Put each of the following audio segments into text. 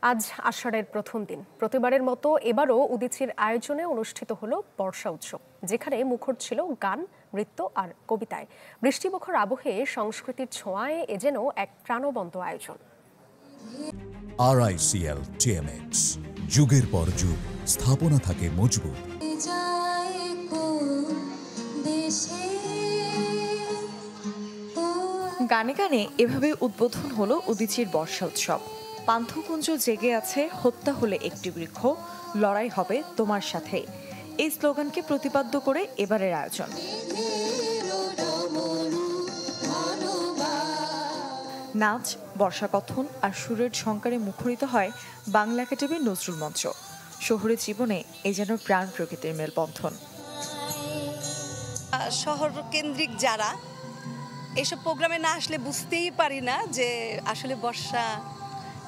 আজ আষাঢ়ের প্রথম দিন। প্রতিবারের মতো এবারও উদীচীর আয়োজনে অনুষ্ঠিত হলো বর্ষা উৎসব, যেখানে মুখর ছিল গান, নৃত্য আর কবিতায়। বৃষ্টিমুখর আবহে সংস্কৃতির ছোঁয়ায় এ যেন এক প্রাণবন্ত আয়োজন। RICL TMX, যুগের পর যুগ স্থাপনা থাকে মজবুত। গানে গানে এভাবে উদ্বোধন হলো উদীচীর বর্ষা উৎসব। পান্থকুঞ্জ জেগে আছে, হত্যা হলে একটি বৃক্ষ, লড়াই হবে তোমার সাথে। এই স্লোগানকে প্রতিপাদ্য করে এবারের আয়োজন। নাচ, বর্ষাকথন আর সুরের ঝংকারে মুখরিত হয় বাংলা একাডেমির নজরুল মঞ্চ। শহুরে জীবনে এ যেন প্রাণ প্রকৃতির মেলবন্ধন। শহর কেন্দ্রিক যারা এসব প্রোগ্রামে না আসলে বুঝতেই পারি না যে আসলে বর্ষা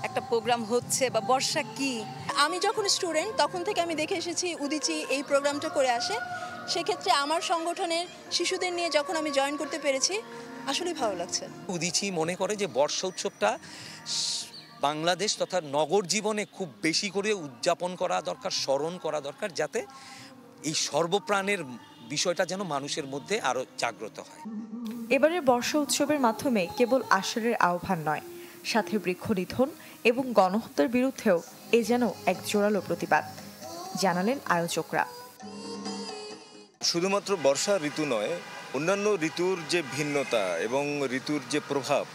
একটা প্রোগ্রাম হচ্ছে বা বর্ষা কি। আমি যখন স্টুডেন্ট তখন থেকে আমি দেখে এসেছি উদীচী এই প্রোগ্রামটা করে আসে। সেক্ষেত্রে আমার সংগঠনের শিশুদের নিয়ে যখন আমি জয়েন করতে পেরেছি, আসলেই ভালো লাগছে। উদীচী মনে করে যে বর্ষা উৎসবটা বাংলাদেশ তথা নগর জীবনে খুব বেশি করে উদযাপন করা দরকার, স্মরণ করা দরকার, যাতে এই সর্বপ্রাণের বিষয়টা যেন মানুষের মধ্যে আরো জাগ্রত হয়। এবারের বর্ষা উৎসবের মাধ্যমে কেবল আষাঢ়ের আহ্বান নয়, সাথে বৃক্ষনিধন এবং গণহত্যার বিরুদ্ধেও এ যেন এক জোরালো প্রতিবাদ, জানালেন আয়োজকরা। শুধুমাত্র বর্ষা ঋতু নয়, অন্যান্য ঋতুর যে ভিন্নতা এবং ঋতুর যে প্রভাব,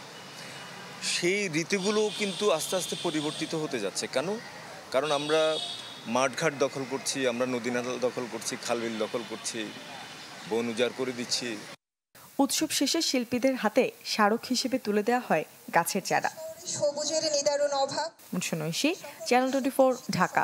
সেই ঋতুগুলো কিন্তু আস্তে আস্তে পরিবর্তিত হতে যাচ্ছে। কারণ আমরা মাঠঘাট দখল করছি, আমরা নদী নালা দখল করছি, খালবিল দখল করছি, বন উজাড় করে দিচ্ছি। উৎসব শেষে শিল্পীদের হাতে স্মারক হিসেবে তুলে দেওয়া হয় গাছের চারা। সবুজের নিদারুণ অভাব। মুনসুন ঐশী, চ্যানেল 24, ঢাকা।